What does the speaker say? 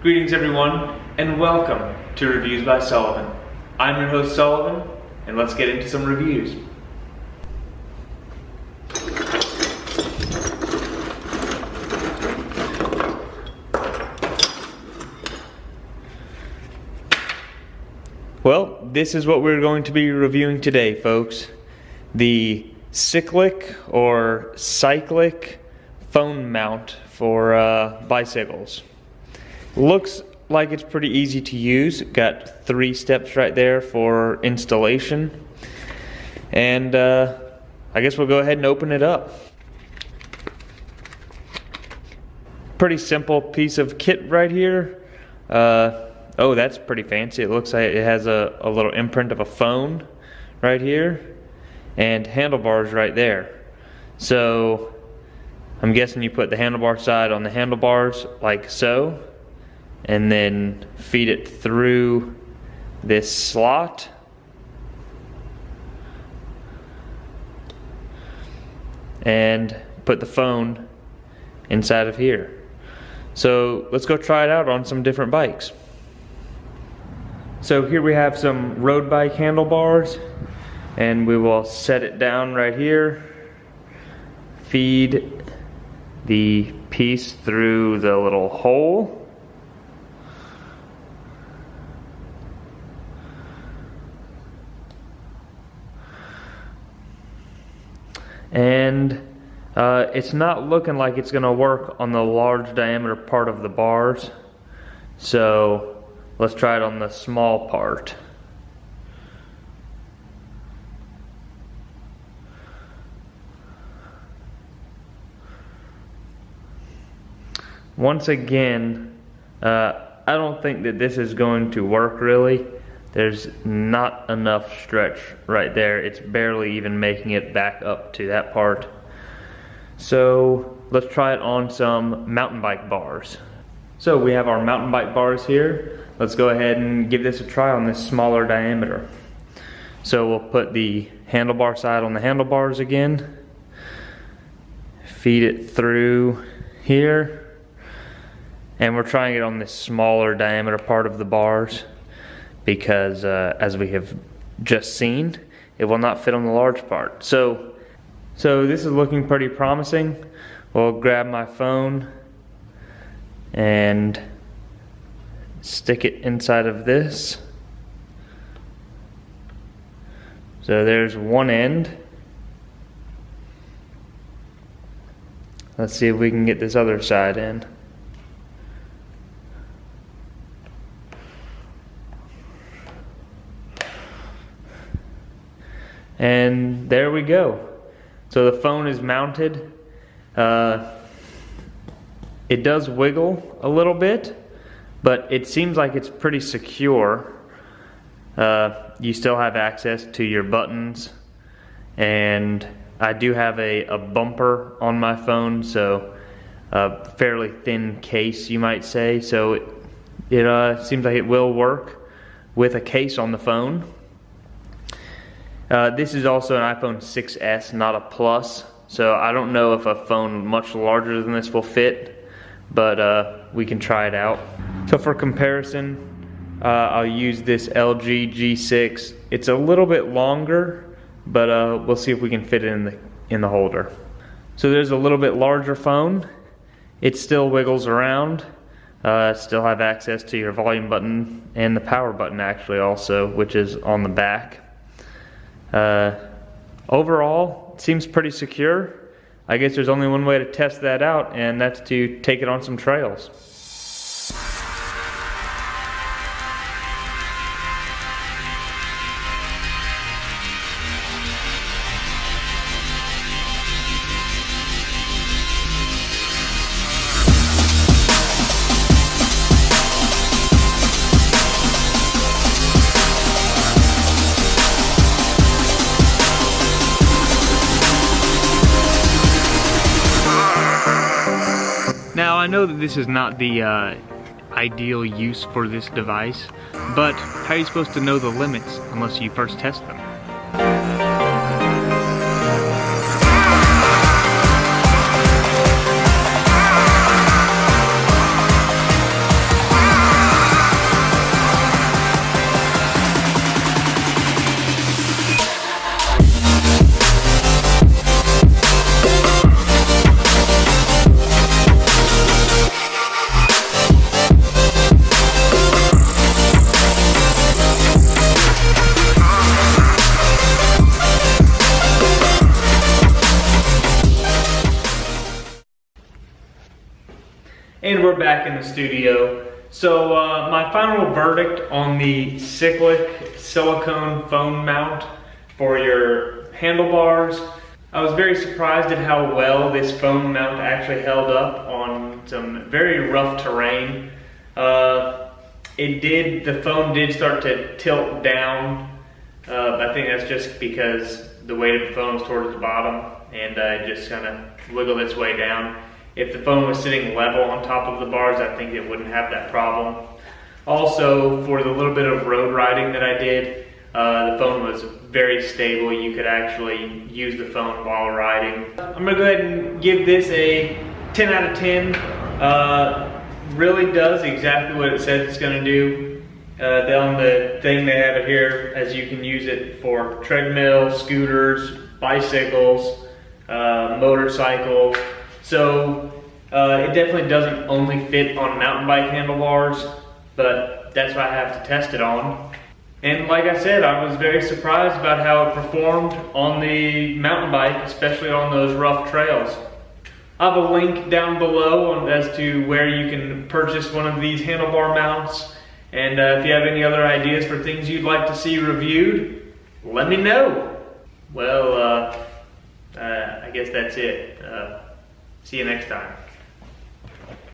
Greetings everyone, and welcome to Reviews by Sullivan. I'm your host Sullivan, and let's get into some reviews. Well, this is what we're going to be reviewing today, folks. The CYCLYK or CYCLYK phone mount for bicycles. Looks like it's pretty easy to use. Got 3 steps right there for installation. And I guess we'll go ahead and open it up. Pretty simple piece of kit right here. Oh, that's pretty fancy. It looks like it has a little imprint of a phone right here and handlebars right there. So I'm guessing you put the handlebar side on the handlebars like so, and then feed it through this slot. And put the phone inside of here. So let's go try it out on some different bikes. So here we have some road bike handlebars, and we will set it down right here. Feed the piece through the little hole. And it's not looking like it's going to work on the large diameter part of the bars. So let's try it on the small part. Once again, I don't think that this is going to work really. There's not enough stretch right there. It's barely even making it back up to that part. So let's try it on some mountain bike bars. So we have our mountain bike bars here. Let's go ahead and give this a try on this smaller diameter. So we'll put the handlebar side on the handlebars again. Feed it through here. And we're trying it on this smaller diameter part of the bars because as we have just seen, it will not fit on the large part. So this is looking pretty promising. We'll grab my phone and stick it inside of this. So there's one end. Let's see if we can get this other side in. And there we go. So the phone is mounted. It does wiggle a little bit, but it seems like it's pretty secure. You still have access to your buttons, and I do have a bumper on my phone, so a fairly thin case, you might say. So it seems like it will work with a case on the phone. This is also an iPhone 6S, not a Plus, so I don't know if a phone much larger than this will fit, but we can try it out. So for comparison, I'll use this LG G6. It's a little bit longer, but we'll see if we can fit it in the holder. So there's a little bit larger phone. It still wiggles around. Still have access to your volume button and the power button actually also, which is on the back. Overall, it seems pretty secure. I guess there's only one way to test that out, and that's to take it on some trails. Now I know that this is not the ideal use for this device, but how are you supposed to know the limits unless you first test them? And we're back in the studio. So my final verdict on the CYCLYK silicone phone mount for your handlebars. I was very surprised at how well this phone mount actually held up on some very rough terrain. The phone did start to tilt down. I think that's just because the weight of the phone was towards the bottom, and it just kind of wiggled its way down. If the phone was sitting level on top of the bars, I think it wouldn't have that problem. Also, for the little bit of road riding that I did, the phone was very stable. You could actually use the phone while riding. I'm gonna go ahead and give this a 10 out of 10. Really does exactly what it says it's gonna do. On the thing they have it here, as you can use it for treadmill, scooters, bicycles, motorcycles. So it definitely doesn't only fit on mountain bike handlebars, but that's what I have to test it on. And like I said, I was very surprised about how it performed on the mountain bike, especially on those rough trails. I have a link down below as to where you can purchase one of these handlebar mounts. And if you have any other ideas for things you'd like to see reviewed, let me know. Well, I guess that's it. See you next time.